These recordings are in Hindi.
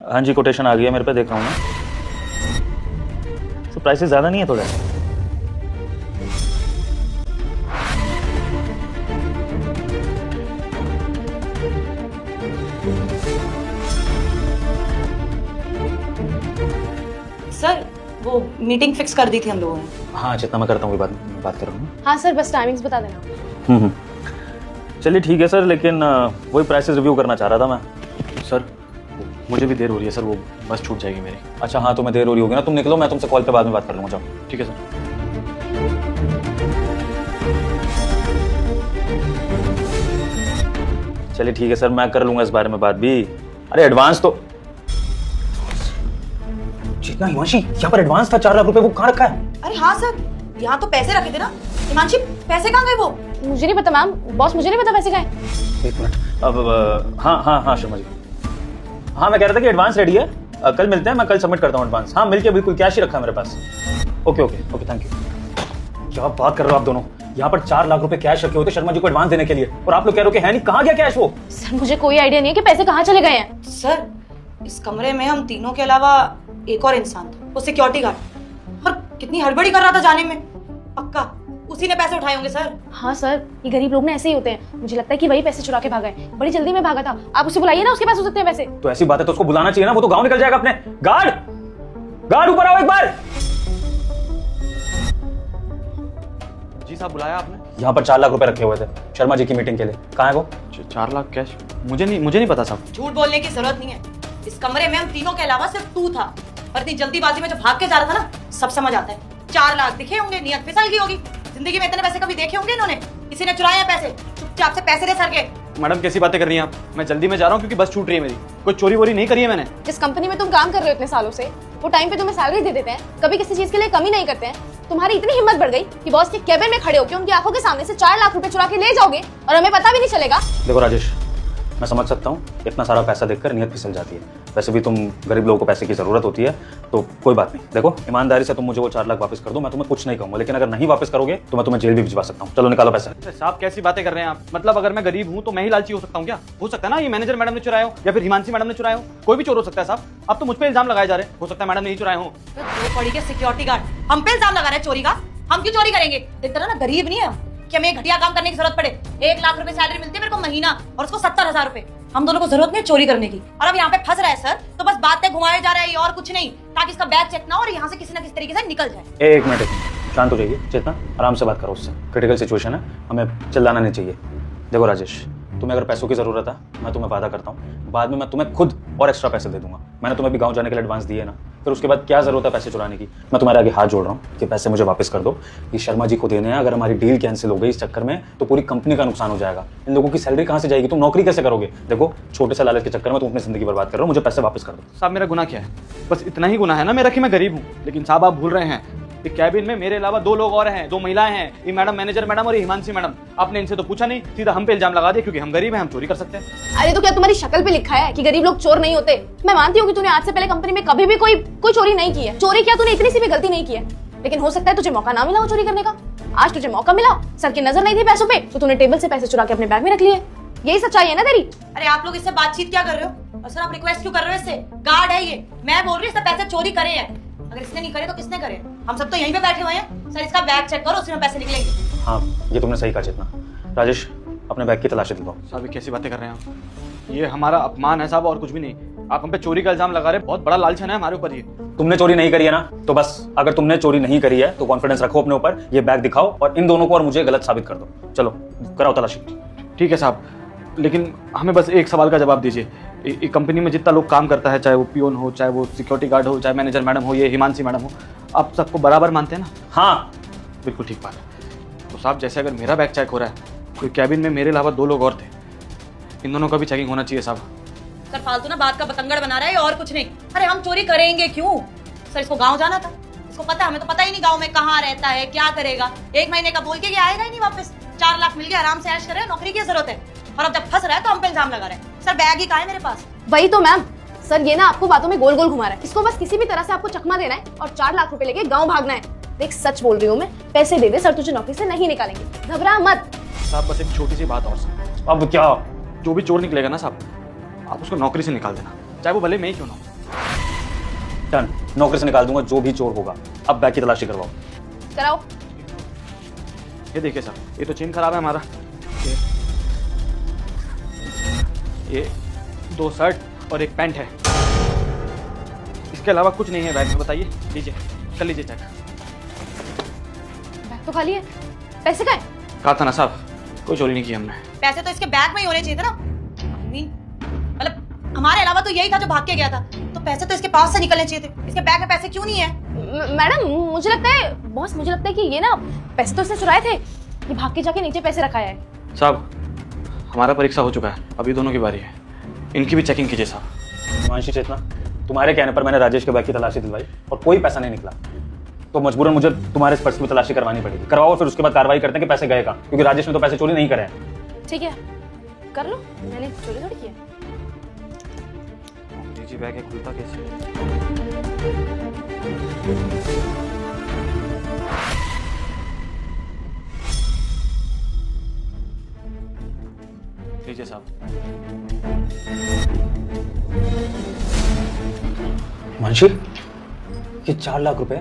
हाँ जी, कोटेशन आ गया मेरे पे, देख रहा हूँ मैं। तो प्राइसेस ज़्यादा नहीं है थोड़ा? सर वो मीटिंग फिक्स कर दी थी हम लोगों ने। हाँ, जितना मैं करता हूँ बात कर रहा हूँ। हाँ सर, बस टाइमिंग्स बता देना। चलिए ठीक है सर, लेकिन वही प्राइसेस रिव्यू करना चाह रहा था मैं। सर मुझे भी देर हो रही है सर, वो बस छूट जाएगी मेरी। अच्छा हाँ, तुम्हें देर हो रही होगी ना, तुम निकलो, मैं तुमसे कॉल पे बाद में बात कर लूँगा। जाओ। ठीक है सर। चलिए ठीक है सर, मैं कर लूँगा इस बारे में बात भी। अरे एडवांस तो जितना हिमांशी यहाँ पर एडवांस था 4 लाख रुपए, वो कहाँ रखा है? अरे हाँ सर, यहाँ तो पैसे रखे थे ना। हिमांशी पैसे कहाँ गए वो? मुझे नहीं पता मैम, बॉस मुझे नहीं पता पैसे कहाँ हैं। एक मिनट, अब हाँ शर्मा जी, हाँ मैं कह रहा था कि एडवांस रेडी है, कल मिलते हैं, मैं कल सबमिट करता हूँ एडवांस। हाँ मिल के बिल्कुल, कैश ही रखा है मेरे पास। Okay thank you. क्या बात कर रहे हो आप दोनों, यहाँ पर 4 लाख रुपए कैश रखे होते शर्मा जी को एडवांस देने के लिए, और आप लोग कह रहे हो कि है नहीं, कहाँ गया कैश वो? सर मुझे कोई आइडिया नहीं है कि पैसे कहाँ चले गए हैं। सर इस कमरे में हम तीनों के अलावा एक और इंसान था, वो सिक्योरिटी गार्ड, और कितनी हड़बड़ी कर रहा था जाने में। पक्का उसी ने पैसे उठाए होंगे सर। हाँ सर, ये गरीब लोग ना ऐसे ही होते हैं। मुझे लगता है कि वही पैसे चुरा के भागा है, बड़ी जल्दी में भागा था। आप उसे बुलाइए ना, उसके पास हो सकते हैं पैसे। तो ऐसी बात है तो उसको बुलाना चाहिए ना, वो तो गाँव निकल जाएगा अपने। गार्ड ऊपर आओ एक बार। जी साहब, बुलाया आपने? यहाँ पर 4 लाख रुपए रखे हुए थे शर्मा जी की मीटिंग के लिए, कहाँ है वो? 4 लाख कैश? मुझे नहीं पता साहब। झूठ बोलने की जरूरत नहीं है, इस कमरे में हम तीनों के अलावा सिर्फ तू था, और इतनी जल्दीबाजी में जो भाग के जा रहा था ना, सब समझ आता है। 4 लाख दिखे होंगे, नियत फिसल गई होगी। जिंदगी में इतने पैसे कभी देखे होंगे इन्होंने? किसी ने चुराए हैं पैसे? चुपचाप से पैसे दे सर के। मैडम कैसी बातें कर रही हैं आप? मैं जल्दी में जा रहा हूँ क्योंकि बस छूट रही है मेरी। कोई चोरी वोरी नहीं करी है मैंने। जिस कंपनी में तुम काम कर रहे हो इतने सालों से, वो टाइम पे तुम्हें सैलरी दे देते हैं, कभी किसी चीज के लिए कमी नहीं करते हैं। तुम्हारी इतनी हिम्मत बढ़ गई कि बॉस के केबिन में खड़े होकर उनकी आंखों के सामने से 4 लाख रुपए चुरा के ले जाओगे और हमें पता भी नहीं चलेगा। देखो राजेश, मैं समझ सकता हूँ, इतना सारा पैसा देखकर नियत फिसल जाती है। वैसे भी तुम गरीब लोगों को पैसे की ज़रूरत होती है, तो कोई बात नहीं। देखो ईमानदारी से तुम मुझे वो 4 लाख वापस कर दो, मैं तुम्हें कुछ नहीं कहूँगा, लेकिन अगर नहीं वापस करोगे तो मैं तुम्हें जेल भी भिजवा सकता हूँ। चलो निकालो पैसा। साहब कैसी बातें कर रहे हैं आप? मतलब अगर मैं गरीब हूँ तो मैं ही लालची हो सकता हूँ क्या? हो सकता है ना ये मैनेजर मैडम ने चुराया हो, या फिर हिमांशी मैडम ने चुराया हो। कोई भी चोर हो सकता है साहब। अब तो मुझ पर इल्जाम लगाए जा रहे हैं, हो सकता है मैडम नहीं चुराए हो। दो पड़ी के सिक्योरिटी गार्ड हम पे इल्जाम लगा रहे हैं चोरी का। हम क्यों चोरी करेंगे? इतना ना गरीब नहीं है हम कि हमें घटिया काम करने की जरूरत पड़े। 1 लाख रुपए सैलरी मिलती है मेरे को महीना, और उसको 70,000 रुपए। हम दोनों को जरूरत नहीं चोरी करने की, और अब यहाँ पे फंस रहा है सर, तो बस बातें घुमाए जा रहे हैं और कुछ नहीं, ताकि इसका बैग चेक ना हो और यहाँ से किसी ना किसी तरीके से निकल जाए। एक मिनट, शांत हो जाइए। चेतना, आराम से बात करो उससे। क्रिटिकल सिचुएशन है, हमें चिल्लाना नहीं चाहिए। देखो राजेश, तुम्हें अगर पैसों की जरूरत है, मैं तुम्हें वादा करता हूँ बाद में मैं तुम्हें खुद और एक्स्ट्रा पैसे दे दूंगा। मैंने तुम्हें भी गाँव जाने के लिए एडवांस दिए ना, फिर उसके बाद क्या जरूरत है पैसे चुराने की? मैं तुम्हारे आगे हाथ जोड़ रहा हूँ कि पैसे मुझे वापस कर दो। ये शर्मा जी को देने हैं, अगर हमारी डील कैंसिल हो गई इस चक्कर में तो पूरी कंपनी का नुकसान हो जाएगा। इन लोगों की सैलरी कहाँ से जाएगी? तुम नौकरी कैसे करोगे? देखो, छोटे से लालच के चक्कर में तुम अपनी जिंदगी बर्बाद कर रहे हो। मुझे पैसे वापस कर दो। साहब मेरा गुनाह क्या है? बस इतना ही गुनाह है ना मेरा कि मैं गरीब हूँ। लेकिन साहब आप भूल रहे हैं, इस कैबिन में मेरे अलावा 2 लोग और हैं, 2 महिलाएं हैं, ये मैडम मैनेजर मैडम और ये हिमांशी मैडम। आपने इनसे तो पूछा नहीं, सीधा हम पे इल्जाम लगा दिया क्योंकि हम गरीब हैं, हम चोरी कर सकते हैं। अरे तो क्या तुम्हारी शक्ल पे लिखा है कि गरीब लोग चोर नहीं होते? मैं मानती हूँ कि तूने आज से पहले कंपनी में कभी भी कोई चोरी नहीं की है। चोरी किया तूने, इतनी सी भी गलती नहीं की है, लेकिन हो सकता है तुझे मौका ना मिला हो चोरी करने का। आज तुझे मौका मिला, सर की नजर नहीं थी पैसों पे, तो तूने टेबल से पैसे चुरा के अपने बैग में रख लिए। यही सच्चाई है ना तेरी? अरे आप लोग इससे बातचीत क्या कर रहे हो? और सर आप रिक्वेस्ट क्यों कर रहे हो? इससे गार्ड है ये, मैं बोल रही हूँ इससे पैसे चोरी करे हैं। अगर इसने नहीं करे तो किसने करे? हम सब तो यहीं पे बैठे हुए हैं। सर इसका बैग चेक करो, उसी में पैसे निकलेंगे। हाँ, ये तुमने सही कहा चेतना। राजेश, अपने बैग की तलाशी दिखाओ। साहब ये कैसी बातें कर रहे हैं आप? ये हमारा अपमान है साहब, और कुछ भी नहीं। आप हम पे चोरी का इल्जाम लगा रहे हैं, बहुत बड़ा लालचन है हमारे ऊपर ये। तुमने चोरी नहीं करी है ना, तो बस अगर तुमने चोरी नहीं करी है तो कॉन्फिडेंस रखो अपने ऊपर, ये बैग दिखाओ और इन दोनों को और मुझे गलत साबित कर दो। चलो कराओ तलाशी। ठीक है साहब, लेकिन हमें बस एक सवाल का जवाब दीजिए। कंपनी में जितना लोग काम करता है, चाहे वो पियोन हो, चाहे वो सिक्योरिटी गार्ड हो, चाहे मैनेजर मैडम हो, ये हिमांशी मैडम हो, आप सबको बराबर मानते हैं ना? हाँ बिल्कुल ठीक बात है। तो साहब जैसे अगर मेरा बैग चेक हो रहा है, कोई कैबिन में मेरे अलावा 2 लोग और थे, इन दोनों का भी चेकिंग होना चाहिए साहब। सर फालतू ना बात का बतंगड़ बना रहा है और कुछ नहीं। अरे हम चोरी करेंगे क्यों? सर इसको गाँव जाना था, इसको पता, हमें तो पता ही नहीं गाँव में कहाँ रहता है, क्या करेगा। 1 महीने का बोल के आएगा ही नहीं वापस। 4 लाख मिल गया, आराम से ऐश करे, नौकरी की जरूरत है। और अब जब फंस रहा है तो हम पे इल्जाम लगा रहे हैं। सर बैग ही कहाँ है मेरे पास? वही तो मैम, सर ये ना आपको बातों में गोल गोल घुमा रहा है। इसको बस किसी भी तरह से आपको चकमा देना है और 4 लाख रुपए लेके गाँव भागना है। देख सच बोल रही हूँ मैं, पैसे दे दे, सर तुझे नौकरी से नहीं निकालेंगे, घबरा मत। साहब बस एक छोटी सी बात और सुनो। अब क्या? जो भी चोर निकलेगा ना साहब, आप उसको नौकरी से निकाल देना, चाहे वो भले मैं ही क्यों ना हो। डन, नौकरी से निकाल दूंगा जो भी चोर होगा। अब बैग की तलाशी करवाओ। कराओ। ये देखिए साहब, ये तो चेन खराब है हमारा। ये 2 शर्ट और 1 पैंट है, इसके अलावा कुछ नहीं है बैग में। बताइए, लीजिए, कर लीजिए चेक। बैग तो खाली है, पैसे कहाँ है? कहा था ना साहब, कोई चोरी नहीं की हमने। पैसे तो इसके बैग में ही होने चाहिए थे ना। I mean, मतलब हमारे अलावा तो यही था जो भाग के गया था, तो पैसे तो इसके पास से निकलने चाहिए थे। इसके बैग में पैसे क्यों नहीं है? मैडम मुझे लगता है, बॉस मुझे लगता है कि ये ना पैसे तो इसने चुराए थे, ये भाग के जाके नीचे पैसे रखाया है। साहब हमारा परीक्षा हो चुका है, अभी दोनों की बारी है, इनकी भी चेकिंग कीजिए साहब। हिमांशी चेतना, तुम्हारे कहने पर मैंने राजेश के बैग की तलाशी दिलवाई और कोई पैसा नहीं निकला, तो मजबूरन मुझे तुम्हारे पर्स की तलाशी करवानी पड़ेगी। करवाओ, फिर उसके बाद कार्रवाई करते हैं कि पैसे गए कहाँ, क्योंकि राजेश ने तो पैसे चोरी नहीं करे हैं। ठीक है, कर लो, मैंने चोरी थोड़ी किया। लीजिए बैग है, खुलता कैसे? लीजिए साहब। हिमांशी, ये 4 लाख रुपए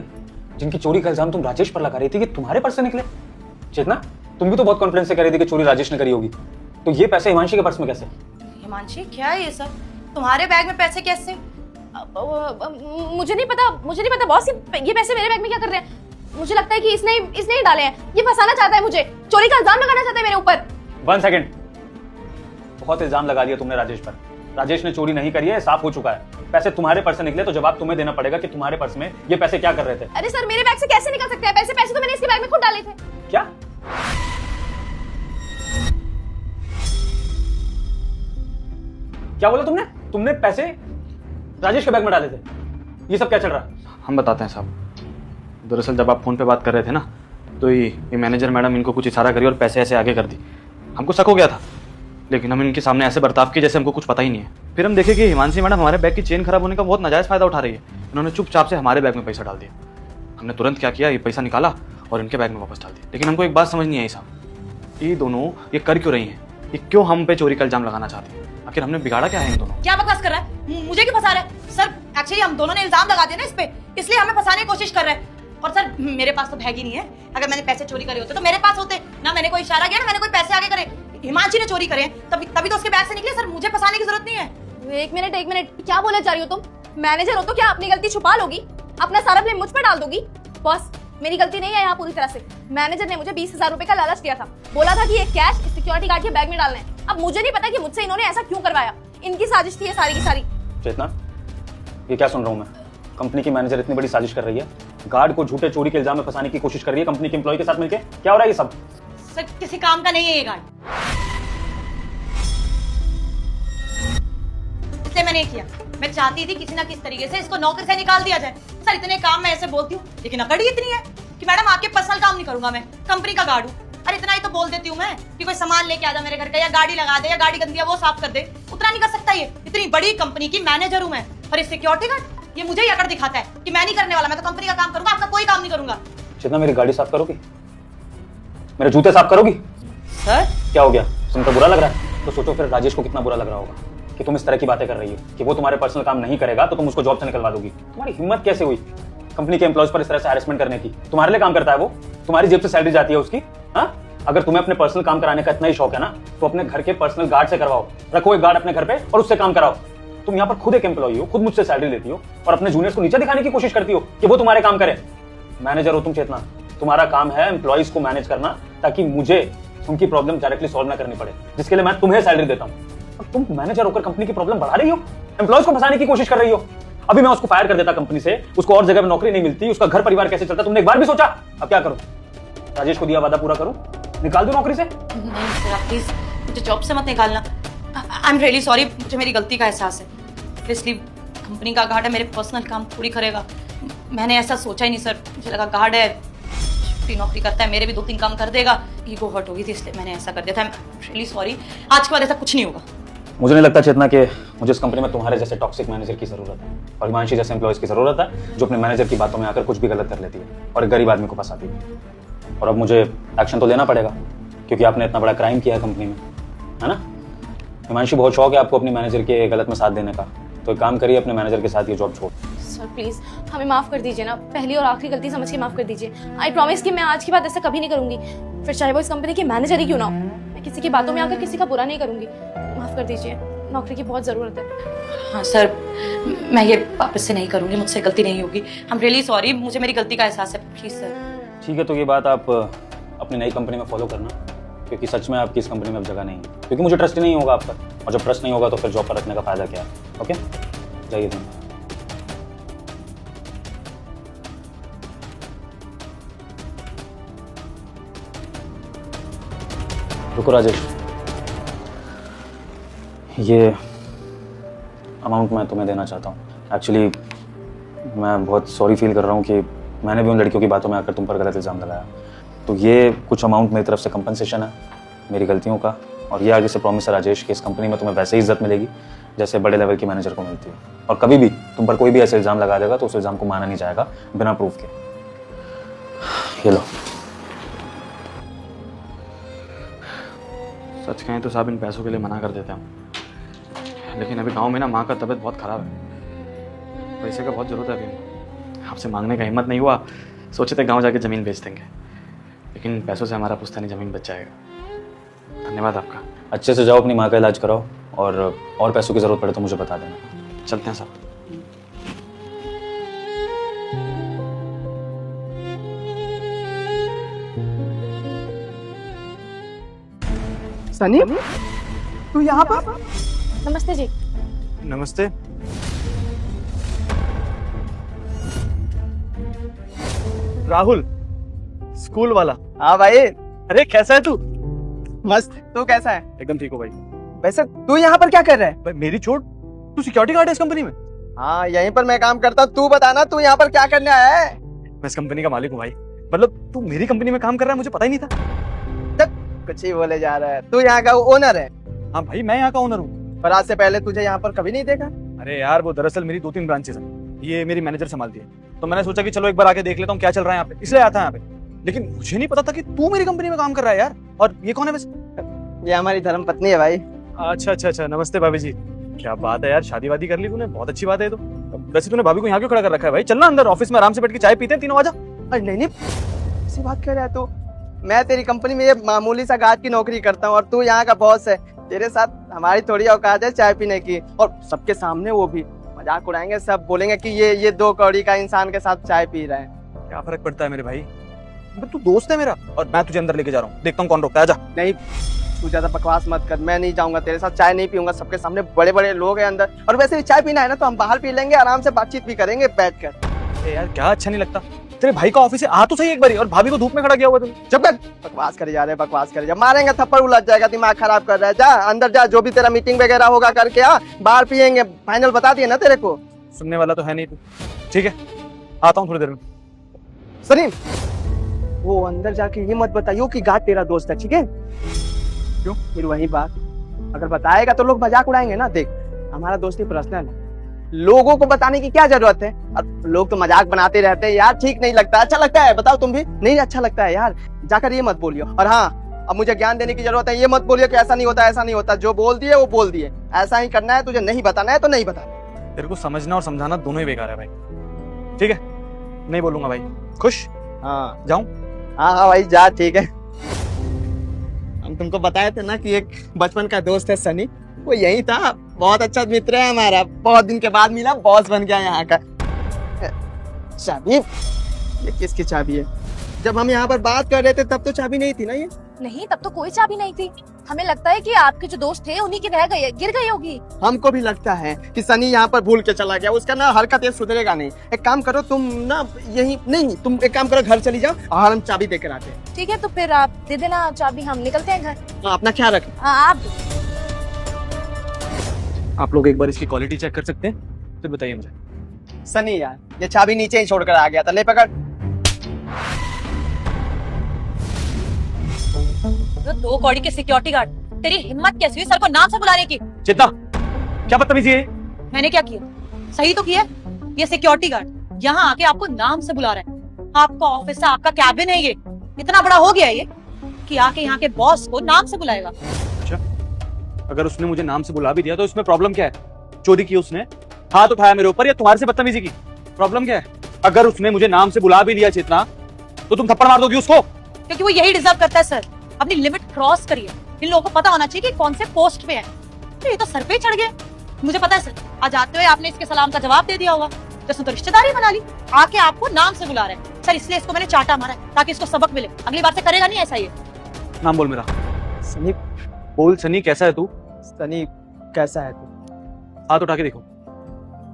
जिनकी चोरी का इल्जाम तुम राजेश पर लगा रही थी, कि तुम्हारे पर्स से निकले। चेतना, तुम भी तो बहुत कॉन्फिडेंस से कह रही थी कि चोरी राजेश ने करी होगी, तो ये पैसे हिमांशी के पर्स में कैसे? हिमांशी, क्या है ये सब? तुम्हारे बैग में पैसे कैसे? मुझे नहीं पता बॉस, ये पैसे मेरे बैग में क्या कर रहे हैं? मुझे लगता है कि इसने ही डाले हैं। ये फंसाना चाहता है मुझे, चोरी का इल्जाम लगाना चाहता है मेरे ऊपर। 1 सेकंड, बहुत इल्जाम लगा दिया तुमने राजेश पर। राजेश ने चोरी नहीं करी है, साफ हो चुका है। पैसे तुम्हारे पर्स से निकले तो जवाब तुम्हें देना पड़ेगा कि तुम्हारे पर्स में ये पैसे क्या कर रहे थे। अरे सर, मेरे बैग से कैसे निकल सकते हैं पैसे? पैसे तो मैंने इसके बैग में खुद डाले थे। क्या? क्या बोला तुमने? तुमने पैसे राजेश के बैग में डाले थे? ये सब क्या चल रहा है? हम बताते हैं साहब। दरअसल जब आप फ़ोन पे बात कर रहे थे ना, तो ये मैनेजर मैडम इनको कुछ इशारा करी और पैसे ऐसे आगे कर दी। हमको शक हो गया था, लेकिन हम इनके सामने ऐसे बर्ताव किए जैसे हमको कुछ पता ही नहीं है। फिर हम देखे कि हिमांशी मैडम हमारे बैग की चेन खराब होने का बहुत नाजायज़ फ़ायदा उठा रही है। इन्होंने चुपचाप से हमारे बैग में पैसा डाल दिया। हमने तुरंत क्या किया, ये पैसा निकाला और इनके बैग में वापस डाल दिया। लेकिन हमको एक बात समझ नहीं आई साहब, ये दोनों ये कर क्यों रही हैं? ये क्यों हम पे चोरी का इल्जाम लगाना चाहती है? आखिर हमने बिगाड़ा क्या है इन दोनों? क्या बकवास कर रहा है? मुझे क्यों फंसा रहा है? सर, एक्चुअली हम दोनों ने इल्जाम लगा दिया ना इस पे, इसलिए हमें फंसाने की कोशिश कर रहे हैं। और सर, मेरे पास तो बैग ही नहीं है। अगर मैंने पैसे चोरी करे होते तो मेरे पास होते ना। मैंने कोई इशारा किया ना, मैंने कोई पैसे आगे करे। हिमांशी ने चोरी करे हैं, तभी तो उसके बैग से निकले। सर, मुझे फंसाने की जरूरत नहीं है। एक मिनट, क्या बोलना चाह रही हो तुम? मैनेजर हो तो क्या अपनी गलती छुपा लोगी? अपना सारा ब्लेम मुझ पर डाल दोगी? बॉस, मेरी गलती नहीं है यहाँ पूरी तरह से। मैनेजर ने मुझे 20,000 रुपए का लालच दिया था, बोला था कि ये कैश इस सिक्योरिटी गार्ड के बैग में डालना है। अब मुझे नहीं पता कि मुझसे इन्होंने ऐसा क्यों करवाया। इनकी साजिश थी ये सारी की सारी। चेतना, ये क्या सुन रहा हूँ मैं? कंपनी की मैनेजर इतनी बड़ी साजिश कर रही है, गार्ड को झूठे चोरी के इल्जाम में फंसाने की कोशिश कर रही है कंपनी के एम्प्लॉय के साथ मिलकर। क्या हो रहा है ये सब? सर, किसी काम का नहीं है ये गार्ड, इसलिए मैंने किया। मैं चाहती थी किसी ना किसी तरीके से इसको नौकरी से निकाल दिया जाए। सर, इतने काम मैं ऐसे बोलती हूँ, लेकिन अकड़ ही इतनी है कि मैडम आपके पर्सनल काम नहीं करूंगा, मैं कंपनी का गार्ड हूँ। अरे इतना ही तो बोल देती हूँ मैं कि कोई सामान लेके आ जा मेरे घर का, या गाड़ी लगा दे, या गाड़ी गंदी है वो साफ कर दे। उतना नहीं कर सकता ये? इतनी बड़ी कंपनी की मैनेजर हूँ मैं। और ये सिक्योरिटी गार्ड, ये मुझे ही अकड़ दिखाता है कि मैं नहीं करने वाला, मैं तो कंपनी का काम करूंगा, आपका कोई काम नहीं करूंगा। चेतना, मेरी गाड़ी साफ करोगी? मेरे जूते साफ करोगी? सर, क्या हो गया? सुनकर बुरा लग रहा है? तो सोचो फिर राजेश को कितना बुरा लग रहा होगा कि तुम इस तरह की बातें कर रही हो कि वो तुम्हारे पर्सनल काम नहीं करेगा तो तुम उसको जॉब से निकलवा दोगी। तुम्हारी हिम्मत कैसे हुई कंपनी के एम्प्लॉयज पर इस तरह से हैरेसमेंट करने की? तुम्हारे लिए काम करता है वो, तुम्हारी जेब से सैलरी जाती है उसकी। हाँ, अगर तुम्हें अपने पर्सनल काम कराने का इतना ही शौक है ना, तो अपने घर के पर्सनल गार्ड से करवाओ। रखो एक गार्ड अपने घर पे और उससे काम कराओ। तुम यहाँ पर खुद एक एम्प्लॉय हो, खुद मुझसे सैलरी लेती हो और अपने जूनियर्स को नीचे दिखाने की कोशिश करती हो कि वो तुम्हारे काम करे। मैनेजर हो तुम चेतना, तुम्हारा काम है एम्प्लॉयज को मैनेज करना, ताकि मुझे उनकी प्रॉब्लम डायरेक्टली सॉल्व ना करनी पड़े, जिसके लिए मैं तुम्हें सैलरी देता हूँ। तुम मैनेजर होकर कंपनी की प्रॉब्लम बढ़ा रही हो, एम्प्लॉयज को फंसाने की कोशिश कर रही हो। अभी मैं उसको फायर कर देता कंपनी से, उसको और जगह पर नौकरी नहीं मिलती, उसका घर परिवार कैसे चलता तुमने एक बार भी सोचा? अब क्या करूं? राजेश को दिया वादा पूरा करूं, निकाल दूं नौकरी से? नहीं सर, आप प्लीज मुझे जॉब से मत निकालना। आई एम रियली सॉरी, मुझे मेरी गलती का एहसास है। इसलिए कंपनी का गार्ड है, मेरे पर्सनल काम पूरी करेगा। मैंने ऐसा सोचा ही नहीं सर, मुझे लगा गार्ड है, छुट्टी नौकरी करता है, मेरे भी 2-3 काम कर देगा। ईगो हर्ट हो गई थी, इसलिए मैंने ऐसा कर दिया था। आई एम रियली सॉरी, आज के बाद ऐसा कुछ नहीं होगा। मुझे नहीं लगता चेतना कि मुझे इस कंपनी में तुम्हारे जैसे टॉक्सिक मैनेजर की जरूरत है और हिमांशी जैसे एम्प्लॉयज की जरूरत है, जो अपने मैनेजर की बातों में आकर कुछ भी गलत कर लेती है और एक गरीब आदमी को फंसाती है। और अब मुझे एक्शन तो लेना पड़ेगा, क्योंकि आपने इतना बड़ा क्राइम किया है कंपनी में, है ना? हिमांशी, बहुत शौक है आपको अपनी मैनेजर के गलत में साथ देने का, तो एक काम करिए, अपने मैनेजर के साथ ये जॉब छोड़। सर प्लीज हमें माफ कर दीजिए ना, पहली और आखिरी गलती समझ के माफ कर दीजिए। आई प्रॉमिस कि मैं आज के बाद ऐसा कभी नहीं करूंगी, फिर चाहे वो इस कंपनी की मैनेजर ही क्यों ना हो। मैं किसी की बातों में आकर किसी का बुरा नहीं करूंगी। माफ कर दीजिए, नौकरी की बहुत जरूरत है। हाँ सर, मैं ये वापस से नहीं करूंगी, मुझसे गलती नहीं होगी। आई एम रियली सॉरी, मुझे मेरी गलती का एहसास है, प्लीज सर। ठीक है, तो ये बात आप अपनी नई कंपनी में फॉलो करना, क्योंकि सच में आपकी इस कंपनी में अब जगह नहीं है, क्योंकि मुझे ट्रस्ट ही नहीं होगा आप पर, और जब ट्रस्ट नहीं होगा तो फिर जॉब पर रखने का फायदा क्या है। ओके, जाइए तुम। रुको राजेश, ये अमाउंट मैं तुम्हें देना चाहता हूँ। एक्चुअली मैं बहुत सॉरी फील कर रहा हूँ कि मैंने भी उन लड़कियों की बातों में आकर तुम पर गलत इल्ज़ाम लगाया। तो ये कुछ अमाउंट मेरी तरफ से कंपनसेशन है मेरी गलतियों का, और ये आगे से प्रॉमिस है राजेश कि इस कंपनी में तुम्हें वैसे ही इज्जत मिलेगी जैसे बड़े लेवल की मैनेजर को मिलती है, और कभी भी तुम पर कोई भी ऐसे इल्ज़ाम लगा देगा तो उस इल्ज़ाम को माना नहीं जाएगा बिना प्रूफ के। ये लो। सच कहें तो साहब इन पैसों के लिए मना कर देते हैं, लेकिन अभी गांव में ना माँ का तबीयत बहुत ख़राब है, पैसे का बहुत ज़रूरत है अभी। आपसे मांगने का हिम्मत नहीं हुआ, सोचे थे गांव जाके ज़मीन बेच देंगे, लेकिन पैसों से हमारा पुश्तैनी ज़मीन बच जाएगा। धन्यवाद आपका। अच्छे से जाओ, अपनी माँ का इलाज कराओ, और पैसों की ज़रूरत पड़े तो मुझे बता देना। चलते हैं साहब। सनी, तू यहाँ पर? नमस्ते जी। नमस्ते। राहुल, स्कूल वाला। हाँ भाई, अरे कैसा है तू? मस्त। तू कैसा है? एकदम ठीक हो भाई। वैसे तू यहाँ पर क्या कर रहा है? भाई मेरी छोड़, तू सिक्योरिटी गार्ड है इस कंपनी में? हाँ, यहीं पर मैं काम करता हूँ। तू बताना, तू यहाँ पर क्या करने आया है? मैं इस कंपनी का मालिक हूँ भाई। मतलब तू मेरी कंपनी में काम कर रहा है, मुझे पता ही नहीं था। कुछ ही बोले जा रहा है। तू यहाँ का ओनर है? हाँ भाई, मैं यहाँ का ओनर हूँ। पर आज से पहले तुझे यहाँ पर कभी नहीं देखा? अरे यार, वो दरअसल मेरी 2-3 ब्रांचेस हैं, ये मेरी मैनेजर संभालती है, तो मैंने सोचा कि चलो एक बार आके देख लेता हूँ क्या चल रहा है यहाँ पे, इसलिए आता है यहाँ पे। लेकिन मुझे नहीं पता था कि तू मेरी कंपनी में काम कर रहा है यार। और ये कौन है वैसे? ये हमारी धर्म पत्नी है भाई। अच्छा अच्छा अच्छा, नमस्ते भाभी जी। क्या बात है यार, शादी वादी कर ली तूने, बहुत अच्छी बात है। तो वैसे तूने भाभी को यहाँ क्यों खड़ा कर रखा है भाई? चलना अंदर, ऑफिस में आराम से बैठ के चाय पीते हैं, तीनों आजा। अरे नहीं, ऐसी बात कर रहा है तू? मैं तेरी कंपनी में ये मामूली सा गार्ड की नौकरी करता हूँ, और तू यहाँ का बॉस है। तेरे साथ हमारी थोड़ी औकात है चाय पीने की, और सबके सामने वो भी मजाक उड़ाएंगे, सब बोलेंगे कि ये 2 कौड़ी का इंसान के साथ चाय पी रहा है। क्या फर्क पड़ता है मेरे भाई, तू दोस्त है मेरा, और मैं तुझे अंदर लेके जा रहा हूँ, देखता हूँ कौन रोकता है। आजा। नहीं, तू ज्यादा बकवास मत कर, मैं नहीं जाऊंगा तेरे साथ, चाय नहीं पीऊंगा। सबके सामने बड़े बड़े लोग हैं अंदर, और वैसे भी चाय पीना है ना तो हम बाहर पी लेंगे, आराम से बातचीत भी करेंगे बैठकर। यार क्या अच्छा नहीं लगता? तेरे भाई का ऑफिस है, आ तो सही एक बारी, और भाभी को धूप में खड़ा किया हुआ तुमने। चुप कर, बकवास करे जा रहे, बकवास करे जा, मारेंगे थप्पड़, उलझ जाएगा, दिमाग खराब कर रहा है। जा अंदर जा, जो भी तेरा मीटिंग वगैरह होगा करके आ, बाहर पियेंगे, फाइनल बता दिए ना तेरे को। सुनने वाला तो है नहीं तू। ठीक है, आता हूँ थोड़ी देर में। सलीम, वो अंदर जाके ये मत बताइयो कि गार्ड तेरा दोस्त है, ठीक है? क्यों? फिर वही बात, अगर बताएगा तो लोग मजाक उड़ाएंगे ना। देख, हमारा दोस्ती पर्सनल है, लोगों को बताने की क्या जरूरत है? अब लोग तो मजाक बनाते रहते हैं यार, ठीक नहीं लगता। अच्छा लगता है? बताओ तुम भी। नहीं अच्छा लगता है यार, जाकर ये मत बोलियो। और हाँ, अब मुझे ज्ञान देने की जरूरत है, ये मत बोलियो कि ऐसा नहीं होता, ऐसा नहीं होता। जो बोल दिए वो बोल दिए, ऐसा ही करना है। तुझे नहीं बताना है तो नहीं बताना। तेरे को समझना और समझाना दोनों ही बेकार है भाई। ठीक है, नहीं बोलूंगा भाई। खुश? हाँ जाऊं? हाँ भाई जा, ठीक है। हम तुमको बताए थे ना कि एक बचपन का दोस्त है सनी, वो यही था, बहुत अच्छा मित्र है हमारा। बहुत दिन के बाद मिला, बॉस बन गया यहाँ का। चाबी, ये किसकी चाबी है? जब हम यहाँ पर बात कर रहे थे तब तो चाबी नहीं थी ना ये? नहीं, तब तो कोई चाबी नहीं थी। हमें लगता है कि आपके जो दोस्त थे उन्हीं की रह गई, गिर गई होगी। हमको भी लगता है कि सनी यहाँ पर भूल के चला गया, उसका ना हरकत ये सुधरेगा नहीं। एक काम करो तुम ना, यही नहीं, तुम एक काम करो, घर चली जाओ और हम चाबी देकर आते हैं। ठीक है, तो फिर आप दे देना चाबी, हम निकलते हैं घर। हाँ, अपना ख्याल रख। आप लोग एक बार इसकी क्वालिटी चेक कर सकते हैं, फिर बताइए मुझे। सनी यार, ये चाबी नीचे ही छोड़कर आ गया था, ले पकड़। तो 2 कौड़ी के सिक्योरिटी गार्ड, तेरी हिम्मत कैसी हुई सर को नाम से बुलाने की? चेतना, क्या बदतमीजी है? मैंने क्या किया? सही तो किया। ये सिक्योरिटी गार्ड यहाँ आके आपको नाम से बुला रहा है। आपका ऑफिस है, आपका कैबिन है, ये इतना बड़ा हो गया है ये कि आके यहाँ के बॉस को नाम से बुलाएगा। अच्छा, अगर उसने मुझे नाम से बुला भी दिया तो इसमें प्रॉब्लम क्या है? चोरी की उसने, हाथ उठाया मेरे ऊपर, या तुम्हारे से बदतमीजी की? प्रॉब्लम क्या है? अगर उसने मुझे नाम से बुला भी लिया चेतना, तो तुम थप्पड़ मार दोगी उसको? क्योंकि वो यही डिजर्व करता है सर। अपनी लिमिट क्रॉस करिए। इन लोगों को पता होना चाहिए कि कौन से पोस्ट पे है। तो ये तो सर पे ही चढ़ गया। मुझे पता है सर, आज आते हुए आपने इसके सलाम का जवाब दे दिया होगा। जैसे तो रिश्तेदारी बना ली, आके आपको नाम से बुला रहे हैं सर। इसलिए इसको मैंने चाटा मारा है ताकि इसको सबक मिले। अगली बार से करेगा नहीं ऐसा ये। नाम बोल मेरा। सनी, बोल सनी, कैसा है तू? सनी कैसा है तू? हाथ उठा के देखो।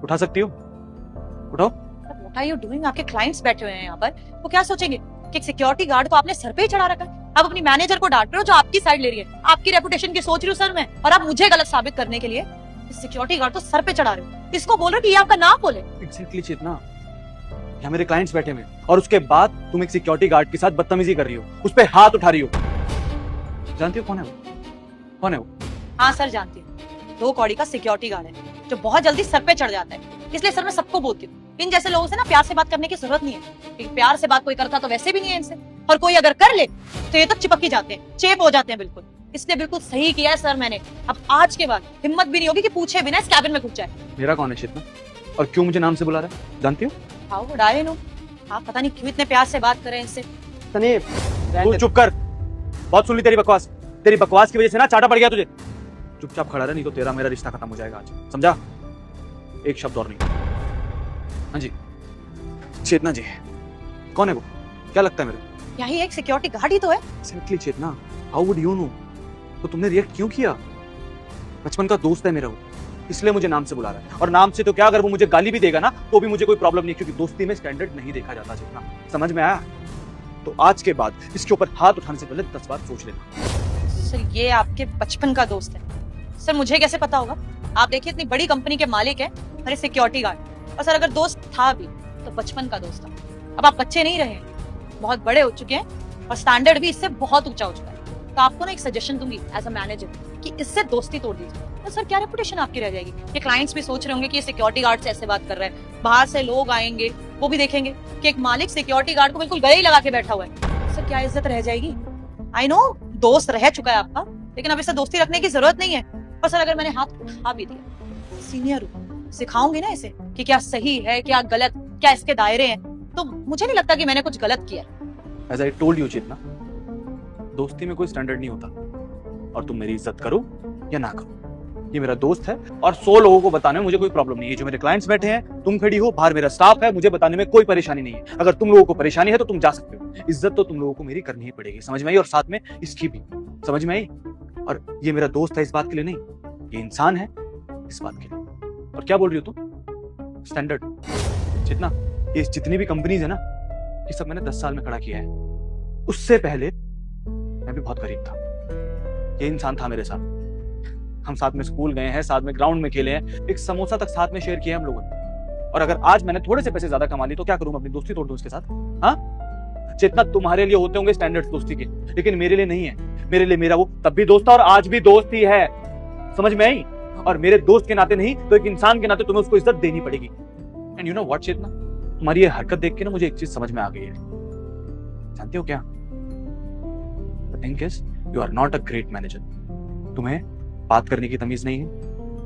उठा सकती हो? उठाओ। What are you doing? आपके क्लाइंट्स बैठे हुए हैं यहाँ पर। वो क्या सोचेंगे कि एक सिक्योरिटी गार्ड को आपने सर पे ही चढ़ा रखा है। आप अपनी मैनेजर को डांट रहे हो जो आपकी साइड ले रही है। आपकी रेपुटेशन की सोच रही हूँ सर मैं, और आप मुझे गलत साबित करने के लिए इस सिक्योरिटी गार्ड को सर पे चढ़ा रहे हो। इसको बोल रहे हो कि ये आपका नाम बोले। एग्जैक्टली चेतना, यहाँ मेरे क्लाइंट्स बैठे हुए हैं और उसके बाद तुम एक सिक्योरिटी गार्ड के साथ बदतमीजी कर रही हो, उस पे हाथ उठा रही हो। जानती हो कौन है वो? कौन है वो? हाँ सर जानती हूँ। 2 कौड़ी का सिक्योरिटी गार्ड है जो बहुत जल्दी सर पे चढ़ जाता है। इसलिए सर मैं सबको बोलती हूँ, इन जैसे लोगों से ना प्यार से बात करने की जरूरत नहीं है। क्योंकि प्यार से बात कोई करता तो वैसे भी नहीं है इनसे, और कोई अगर कर ले तो ये तो चिपक ही जाते हैं, चेप हो जाते हैं बिल्कुल। इसलिए बिल्कुल सही किया है सर मैंने। अब आज के बाद हिम्मत भी नहीं होगी कि पूछे बिना इस कैबिन में घुस जाए। मेरा कौन है चेतना? और क्यों मुझे नाम से बुला रहा है? जानती हो? आओ उड़ाए नो। आप पता नहीं क्यों इतने प्यार से बात कर रहे हैं इनसे। सनी तू चुप कर। बहुत सुन ली तेरी बकवास। तेरी बकवास की वजह से ना चाटा पड़ गया तुझे। चुपचाप खड़ा रह, नहीं तो तेरा मेरा रिश्ता खत्म हो जाएगा आज, समझा? एक शब्द और नहीं। हाँ जी चेतना जी, कौन है वो? क्या लगता है मेरे को? यही एक सिक्योरिटी गार्ड ही तो है। Exactly Chetna, how would you know? तो तुमने रिएक्ट क्यों किया? बचपन का दोस्त है मेरा वो, इसलिए मुझे नाम से बुला रहा है। और नाम से तो क्या, अगर वो मुझे गाली भी देगा ना तो भी मुझे कोई प्रॉब्लम नहीं, क्योंकि दोस्ती में स्टैंडर्ड नहीं देखा जाता। चेतना, समझ में आया? तो आज के बाद इसके ऊपर हाथ उठाने से पहले 10 बार सोच लेना। सर ये आपके बचपन का दोस्त है। सर मुझे कैसे पता होगा? आप देखिए इतनी बड़ी कंपनी के मालिक है और ये सिक्योरिटी गार्ड। और सर अगर दोस्त था भी तो बचपन का दोस्त था। अब आप बच्चे नहीं रहे, बहुत बड़े हो चुके हैं और स्टैंडर्ड भी इससे बहुत ऊंचा हो चुका है। तो आपको ना एक सजेशन दूंगी एज अ मैनेजर कि इससे दोस्ती तोड़ दीजिए। तो सर क्या रेपुटेशन आपकी रह जाएगी? ये क्लाइंट्स भी सोच रहे होंगे कि ये सिक्योरिटी गार्ड से ऐसे बात कर रहा है। बाहर से लोग आएंगे, वो भी देखेंगे कि एक मालिक सिक्योरिटी गार्ड को बिल्कुल गले ही लगा के बैठा हुआ है। सर क्या इज्जत रह जाएगी? आई नो दोस्त रह चुका है आपका, लेकिन अब इससे दोस्ती रखने की जरूरत नहीं है। और सर अगर मैंने हाथ उठा भी दिया, सीनियर हूँ, सिखाऊंगी ना इसे कि क्या सही है क्या गलत, क्या इसके दायरे हैं। तो मुझे नहीं लगता कि मैंने कुछ गलत किया। As I told you चेतना, दोस्ती में कोई स्टैंडर्ड नहीं होता, और तुम मेरी इज्जत करो या ना करो, ये मेरा दोस्त है और 100 लोगों को बताने में मुझे कोई प्रॉब्लम नहीं है। जो मेरे क्लाइंट्स बैठे हैं, तुम खड़ी हो, बाहर मेरा स्टाफ है, मुझे बताने में कोई परेशानी नहीं है। अगर तुम लोगों को परेशानी है तो तुम जा सकते हो। इज्जत तो तुम लोगों को मेरी करनी ही पड़ेगी, समझ में आई? और साथ में इसकी भी, समझ में आई? और ये मेरा दोस्त है इस बात के लिए नहीं, ये इंसान है इस बात के लिए। और क्या बोल रही हो तुम? स्टैंडर्ड जितना, ये जितनी भी कंपनीज है ना, ये सब मैंने 10 साल में खड़ा किया है। उससे पहले मैं भी बहुत गरीब था, ये इंसान था मेरे साथ। हम साथ में स्कूल गए हैं, साथ में ग्राउंड में खेले हैं, एक समोसा तक साथ में शेयर किया हम लोगों ने। और अगर आज मैंने थोड़े से पैसे ज्यादा कमा ली तो क्या करूं? अपनी दोस्ती तोड़ दूं उसके साथ? हाँ, जितना तुम्हारे लिए होते होंगे स्टैंडर्ड्स दोस्ती के, लेकिन मेरे लिए नहीं है। मेरे लिए मेरा वो तब भी दोस्त था और आज भी दोस्त ही है, समझ में आई? और मेरे दोस्त के नाते नहीं तो एक इंसान के नाते तुम्हें उसको इज्जत देनी पड़ेगी। एंड यू नो व्हाट चेतना, तुम्हारी ये हरकत देख के ना मुझे एक चीज समझ में आ गई है। जानते हो क्या? The thing is, you are not a great manager. तुम्हें बात करने की तमीज नहीं है,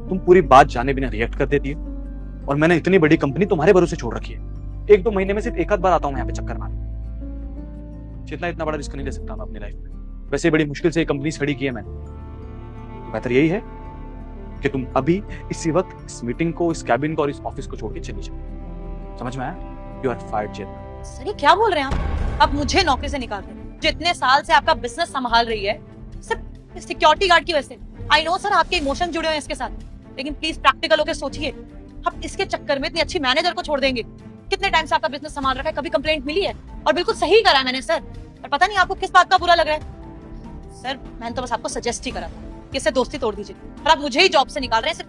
तुम पूरी बात जाने बिना रिएक्ट कर देती है। और मैंने इतनी बड़ी कंपनी तुम्हारे भरोसे छोड़ रखी है, 1-2 महीने में सिर्फ एक आध बार आता हूं यहाँ पे चक्कर मारने। जितना इतना बड़ा रिस्क नहीं ले सकता मैं अपनी लाइफ में। वैसे बड़ी मुश्किल से कंपनी खड़ी की है मैंने। बेहतर यही है कि तुम अभी इसी वक्त इस मीटिंग को, इस कैबिन को और इस ऑफिस को छोड़ के चली जाओ। समझ में आया? You are fired Chetna. Sir ये क्या बोल रहे हैं आप? अब मुझे नौकरी से निकाल रहे हैं जो इतने साल से आपका बिजनेस संभाल रही है, सिर्फ सिक्योरिटी गार्ड की वजह से। आई नो सर आपके इमोशन जुड़े हुए हैं इसके साथ, लेकिन प्लीज प्रैक्टिकल होकर सोचिए। हम इसके चक्कर में इतनी अच्छी मैनेजर को छोड़ देंगे? कितने टाइम से आपका बिजनेस संभाल रखा है, कभी कंप्लेंट मिली है? और बिल्कुल सही करा है मैंने सर, और पता नहीं आपको किस बात का बुरा लग रहा है। सर मैंने तो बस आपको सजेस्ट ही करा था कि इससे दोस्ती तोड़ दीजिए, और आप मुझे ही जॉब से निकाल रहे हैं।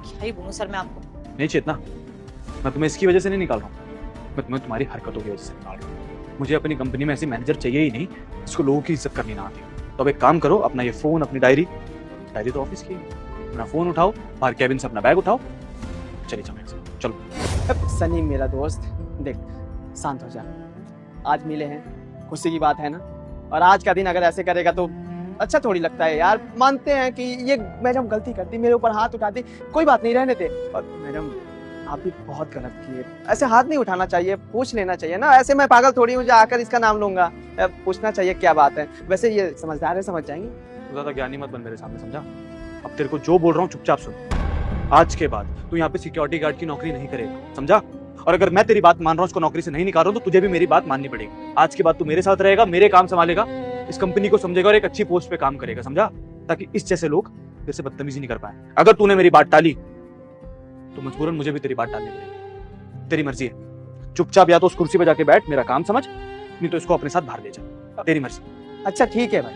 क्या ही बोलूं सर मैं आपको। नहीं चेतना, मैं तुम्हें इसकी वजह से नहीं निकाल रहा हूँ, मैं तुम्हें तुम्हारी हरकतों की वजह से निकाल रहा हूँ। मुझे अपनी कंपनी में ऐसी मैनेजर चाहिए ही नहीं जिसको लोगों की इज्जत करनी ना आती। तो अब एक काम करो, अपना ये फोन, अपनी डायरी तो ऑफिस की, अपना फोन उठाओ, बाहर कैबिन से अपना बैग उठाओ, चलिए चलो। अब सनी मेरा दोस्त, देख शांत हो जा। आज मिले हैं, खुशी की बात है ना। और आज का दिन अगर ऐसे करेगा तो अच्छा थोड़ी लगता है यार। मानते हैं कि ये मैडम गलती करती, मेरे ऊपर हाथ उठाती, कोई बात नहीं, रहने दे। और मैडम आप भी बहुत गलत किए। ऐसे हाथ नहीं उठाना चाहिए, पूछ लेना चाहिए ना। ऐसे मैं पागल थोड़ी हूँ जो आकर इसका नाम लूंगा। पूछना चाहिए क्या बात है। वैसे ये समझदार है, समझ जाएंगे। तू ज्यादा ज्ञानी मत बन मेरे सामने, समझा? अब तेरे को जो बोल रहा हूँ चुपचाप सुन। आज के बाद तू यहाँ पे सिक्योरिटी गार्ड की नौकरी नहीं करेगा, समझा? और अगर मैं तेरी बात मान रहा हूँ, उसको नौकरी से नहीं निकाल रहा हूँ, तो तुझे भी मेरी बात माननी पड़ेगी। आज के बाद तू मेरे साथ रहेगा, मेरे काम संभालेगा, इस कंपनी को समझेगा और एक अच्छी पोस्ट पे काम करेगा, समझा? ताकि इस जैसे लोग जैसे बदतमीजी नहीं कर पाए। अगर तूने मेरी बात टाली तो मजबूरन मुझे भी तेरी बात टालनी पड़ेगी। तेरी मर्जी है। चुपचाप या तो उस कुर्सी पे जाके बैठ, मेरा काम समझ, नहीं तो इसको अपने साथ बाहर ले जा। तेरी मर्जी। अच्छा ठीक है भाई,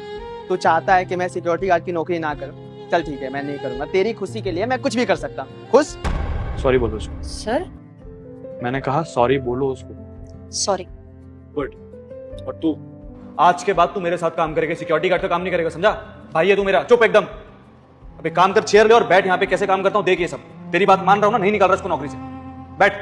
तू चाहता है कि मैं सिक्योरिटी गार्ड की नौकरी ना करूं, चल ठीक है, मैं नहीं करूंगा। तेरी खुशी के लिए मैं कुछ भी कर सकता हूं। खुश? सॉरी बोलो उसको। सर मैंने कहा सॉरी बोलो उसको। सॉरी। गुड। और तू आज के बाद तू मेरे साथ काम करेगा, सिक्योरिटी गार्ड का काम नहीं करेगा, समझा? भाई है तू मेरा। चुप एकदम। अब एक काम कर, चेयर ले और बैठ यहाँ पे। कैसे काम करता हूँ देख ये सब। तेरी बात मान रहा हूँ ना, नहीं निकाल रहा इसको नौकरी से। बैठ।